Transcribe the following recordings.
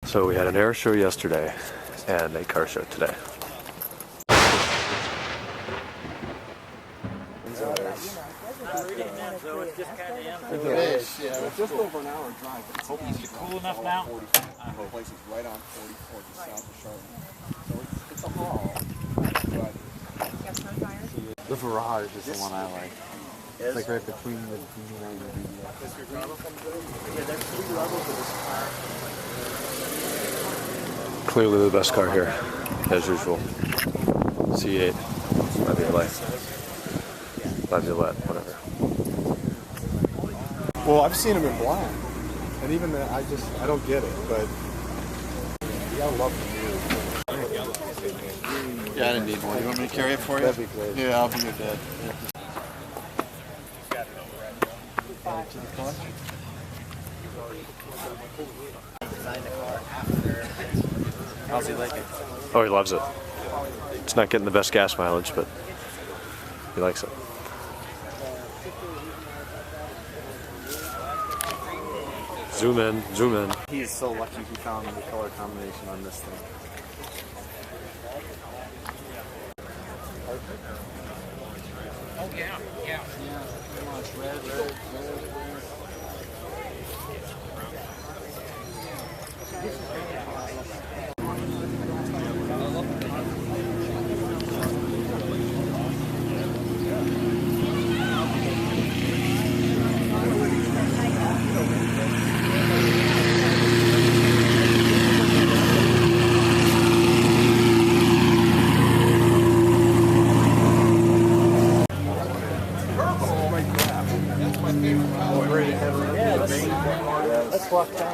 So we had an air show yesterday and a car show today. It is, yeah. It's just over an hour drive. But it's Is it cool enough now? I hope. Places right on 44 just south of Charlotte. So it's a haul. But The Virage is the one I like. It's like right between the D9 and the DDX. yeah, there's 3 levels of this car. Clearly the best car here, as usual. C8, Violet, whatever. Well, I've seen them in black, and even that, I don't get it, but yeah, I love the new. Yeah, I didn't need one. You want me to carry it for you? That'd be great. Yeah, I'll be your dad. How's he like it? Oh, he loves it. It's not getting the best gas mileage, but he likes it. Zoom in, zoom in. He's so lucky he found the color combination on this thing. Oh yeah, yeah. Come on, it's red, red. Let's walk down.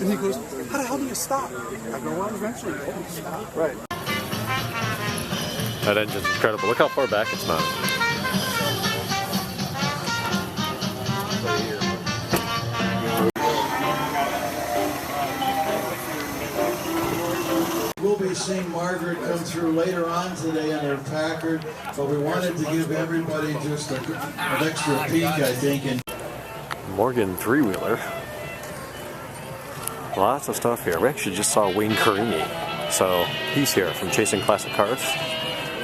And he goes, how the hell do you stop? I go, well, eventually you stop. Right. That engine's incredible. Look how far back it's mounted. We'll be seeing Margaret come through later on today on her Packard, but we wanted to give everybody just an extra peek, I think. And Morgan three-wheeler. Lots of stuff here. We actually just saw Wayne Carini. So he's here from Chasing Classic Cars.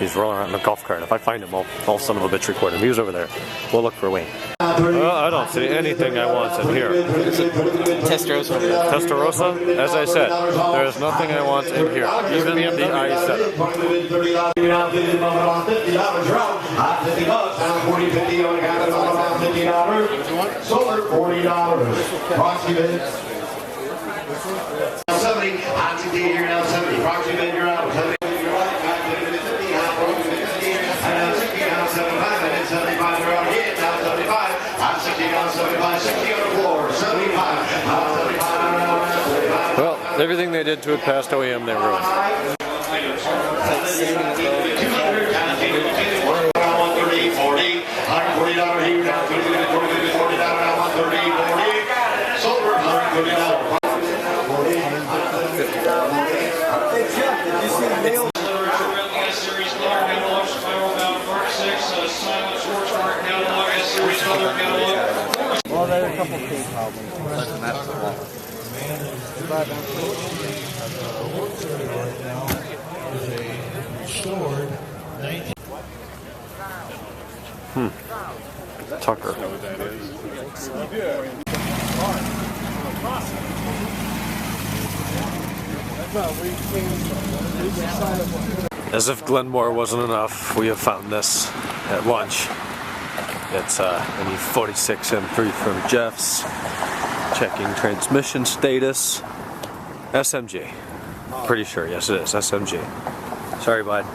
He's rolling around in a golf cart. If I find him, I'll son of a bitch record him. He was over there. We'll look for Wayne. I don't see anything I want in here. Testarossa. Testarossa? As I said, there is nothing I want in here. Even the i7. Solar, $40. Proxy bid. 70. Oxy here now 70. Proxy bid, you're out. 70. Well, everything they did to it past OEM, they ruined. Well, there are a couple of case problems. That's Tucker. As if Glenmore wasn't enough, we have found this at lunch. It's an E46 M3 from Jeff's. Checking transmission status. SMG. Pretty sure, yes it is, SMG. Sorry, bud.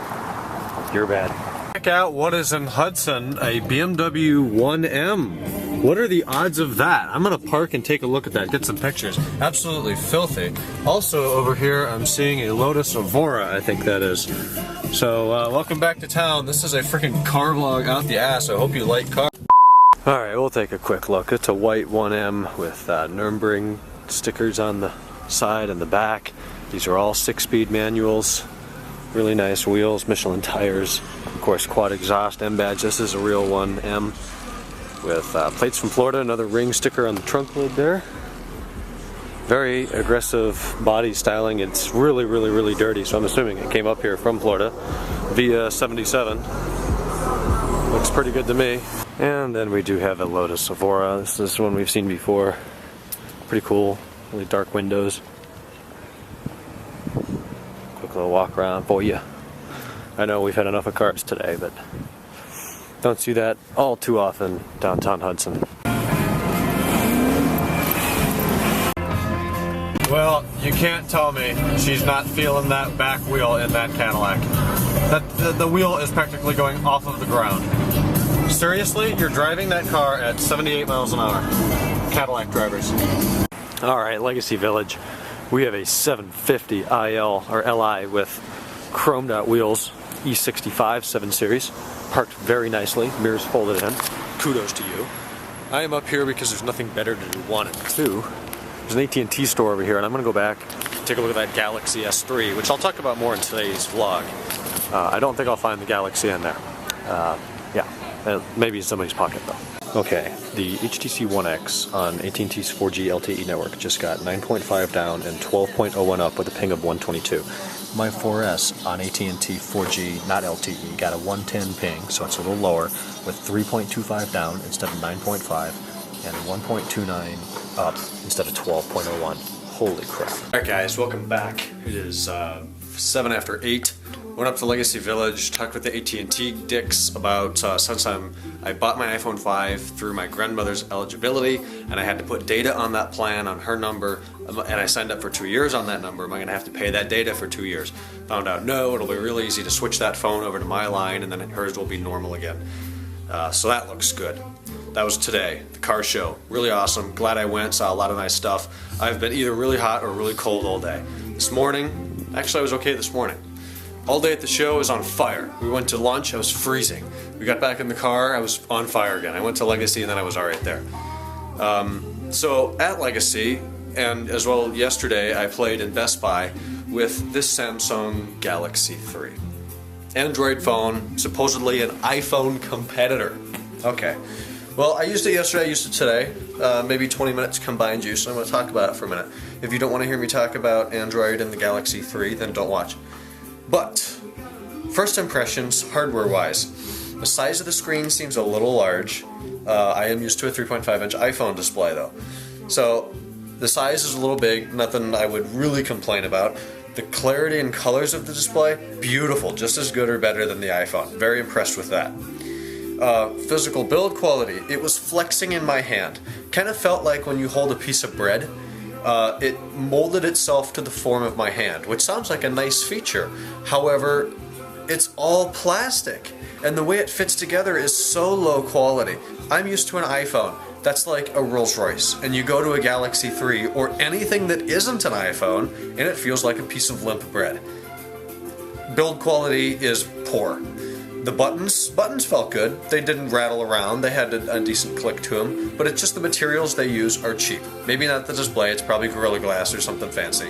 You're bad. Check out what is in Hudson, a BMW 1M. What are the odds of that? I'm gonna park and take a look at that, get some pictures. Absolutely filthy. Also over here, I'm seeing a Lotus Evora, I think that is. So, welcome back to town. This is a freaking car vlog out the ass. I hope you like cars. Alright, we'll take a quick look. It's a white 1M with Nürburgring stickers on the side and the back. These are all 6-speed manuals. Really nice wheels, Michelin tires. Of course, quad exhaust M badge. This is a real one, M, with plates from Florida. Another ring sticker on the trunk lid there. Very aggressive body styling. It's really, really, really dirty, so I'm assuming it came up here from Florida via 77. Looks pretty good to me. And then we do have a Lotus Evora. This is one we've seen before. Pretty cool. Really dark windows. Quick little walk around for you. I know we've had enough of cars today, but don't see that all too often downtown Hudson. Well, you can't tell me she's not feeling that back wheel in that Cadillac. The wheel is practically going off of the ground. Seriously? You're driving that car at 78 miles an hour. Cadillac drivers. Alright, Legacy Village. We have a 750 IL or LI with chromed out wheels, E65 7 Series. Parked very nicely, mirrors folded in. Kudos to you. I am up here because there's nothing better to do, 1 and 2. There's an AT&T store over here, and I'm going to go back, take a look at that Galaxy S3, which I'll talk about more in today's vlog. I don't think I'll find the Galaxy in there. Maybe in somebody's pocket though. Okay, the HTC One X on AT&T's 4G LTE network just got 9.5 down and 12.01 up with a ping of 122. My 4S on AT&T 4G, not LTE, got a 110 ping, so it's a little lower, with 3.25 down instead of 9.5 and 1.29 up instead of 12.01. Holy crap. Alright guys, welcome back. It is 7 after 8. Went up to Legacy Village, talked with the AT&T dicks about since I bought my iPhone 5 through my grandmother's eligibility, and I had to put data on that plan on her number, and I signed up for 2 years on that number. Am I going to have to pay that data for 2 years? Found out no, it'll be real easy to switch that phone over to my line, and then hers will be normal again. So that looks good. That was today, the car show. Really awesome. Glad I went, saw a lot of nice stuff. I've been either really hot or really cold all day. This morning, actually I was okay this morning. All day at the show, I was on fire. We went to lunch, I was freezing. We got back in the car, I was on fire again. I went to Legacy and then I was alright there. So at Legacy, and as well yesterday, I played in Best Buy with this Samsung Galaxy 3. Android phone, supposedly an iPhone competitor. Okay. Well, I used it yesterday, I used it today. Maybe 20 minutes combined use, so I'm going to talk about it for a minute. If you don't want to hear me talk about Android and the Galaxy 3, then don't watch. But, first impressions, hardware-wise, the size of the screen seems a little large. I am used to a 3.5-inch iPhone display, though. So, the size is a little big, nothing I would really complain about. The clarity and colors of the display, beautiful, just as good or better than the iPhone. Very impressed with that. Physical build quality, it was flexing in my hand. Kind of felt like when you hold a piece of bread, it molded itself to the form of my hand, which sounds like a nice feature. However, it's all plastic, and the way it fits together is so low quality. I'm used to an iPhone. That's like a Rolls Royce, and you go to a Galaxy 3 or anything that isn't an iPhone, and it feels like a piece of limp bread. Build quality is poor. The buttons felt good. They didn't rattle around. They had a decent click to them, but it's just the materials they use are cheap. Maybe not the display. It's probably Gorilla Glass or something fancy.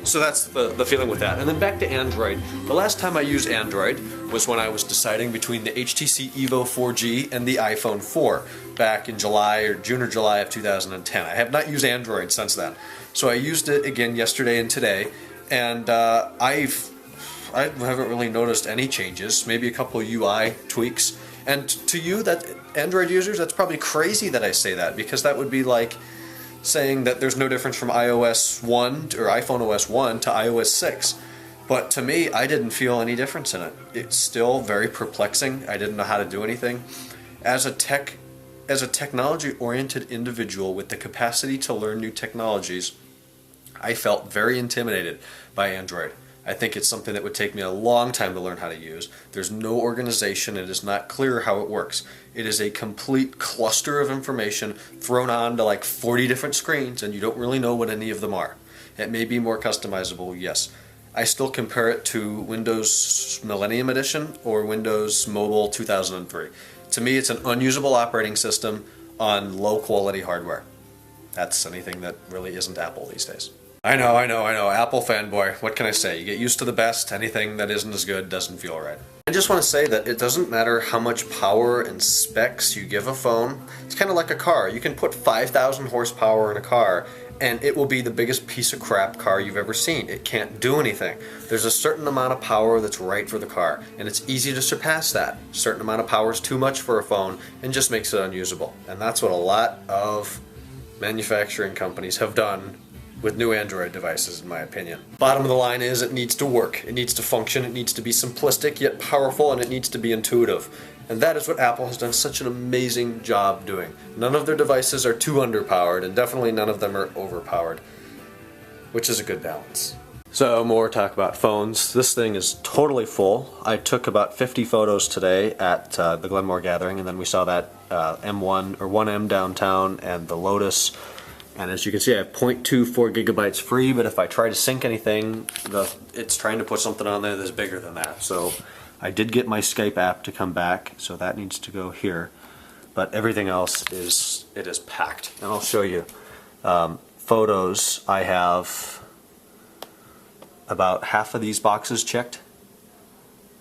So that's the feeling with that. And then back to Android. The last time I used Android was when I was deciding between the HTC Evo 4G and the iPhone 4 back in June or July of 2010. I have not used Android since then. So I used it again yesterday and today, and I haven't really noticed any changes, maybe a couple of UI tweaks. And to you, that Android users, that's probably crazy that I say that, because that would be like saying that there's no difference from iOS 1 or iPhone OS 1 to iOS 6. But to me, I didn't feel any difference in it. It's still very perplexing. I didn't know how to do anything. As a technology-oriented individual with the capacity to learn new technologies, I felt very intimidated by Android. I think it's something that would take me a long time to learn how to use. There's no organization. It is not clear how it works. It is a complete cluster of information thrown onto like 40 different screens, and you don't really know what any of them are. It may be more customizable, yes. I still compare it to Windows Millennium Edition or Windows Mobile 2003. To me, it's an unusable operating system on low quality hardware. That's anything that really isn't Apple these days. I know, Apple fanboy. What can I say? You get used to the best. Anything that isn't as good doesn't feel right. I just want to say that it doesn't matter how much power and specs you give a phone. It's kind of like a car. You can put 5,000 horsepower in a car and it will be the biggest piece of crap car you've ever seen. It can't do anything. There's a certain amount of power that's right for the car, and it's easy to surpass that. A certain amount of power is too much for a phone and just makes it unusable. And that's what a lot of manufacturing companies have done with new Android devices, in my opinion. Bottom of the line is it needs to work, it needs to function, it needs to be simplistic yet powerful, and it needs to be intuitive. And that is what Apple has done such an amazing job doing. None of their devices are too underpowered, and definitely none of them are overpowered, which is a good balance. So more talk about phones. This thing is totally full. I took about 50 photos today at the Glenmore Gathering, and then we saw that M1 or 1M downtown and the Lotus. And as you can see, I have 0.24 gigabytes free, but if I try to sync anything, it's trying to put something on there that's bigger than that. So I did get my Skype app to come back, so that needs to go here. But everything else is packed. And I'll show you. Photos, I have about half of these boxes checked.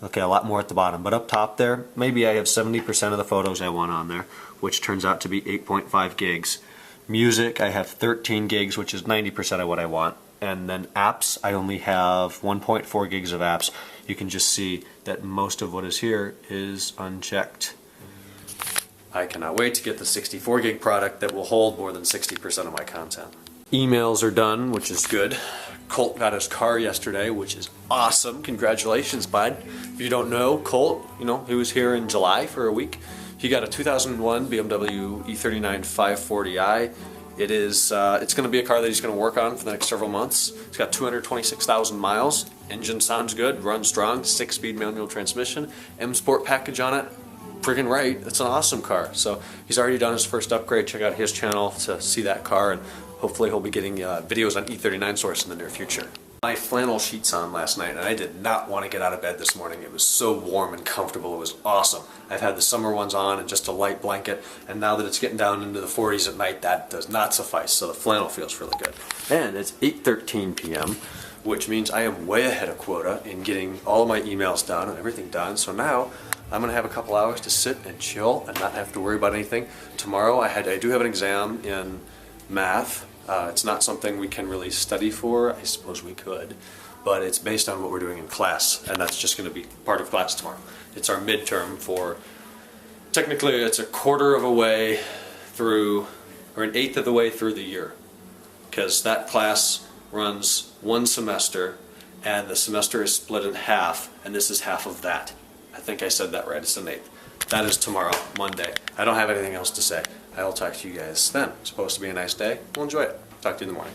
Okay, a lot more at the bottom, but up top there, maybe I have 70% of the photos I want on there, which turns out to be 8.5 gigs. Music, I have 13 gigs, which is 90% of what I want. And then apps, I only have 1.4 gigs of apps. You can just see that most of what is here is unchecked. I cannot wait to get the 64 gig product that will hold more than 60% of my content. Emails are done, which is good. Colt got his car yesterday, which is awesome. Congratulations, bud. If you don't know, Colt, he was here in July for a week. He got a 2001 BMW E39 540i. It's going to be a car that he's going to work on for the next several months. It's got 226,000 miles. Engine sounds good, runs strong, 6-speed manual transmission, M Sport package on it. Friggin' right, it's an awesome car. So he's already done his first upgrade. Check out his channel to see that car, and hopefully he'll be getting videos on E39 Source in the near future. My flannel sheets on last night, and I did not want to get out of bed this morning. It was so warm and comfortable. It was awesome. I've had the summer ones on and just a light blanket, and now that it's getting down into the 40s at night, that does not suffice. So the flannel feels really good. And it's 8:13 p.m., which means I am way ahead of quota in getting all of my emails done and everything done. So now I'm going to have a couple hours to sit and chill and not have to worry about anything. Tomorrow I do have an exam in math. It's not something we can really study for. I suppose we could, but it's based on what we're doing in class, and that's just going to be part of class tomorrow. It's our midterm for, technically it's a quarter of a way through, or an eighth of the way through the year, because that class runs one semester, and the semester is split in half, and this is half of that. I think I said that right, it's an eighth. That is tomorrow, Monday. I don't have anything else to say. I'll talk to you guys then. It's supposed to be a nice day. We'll enjoy it. Talk to you in the morning.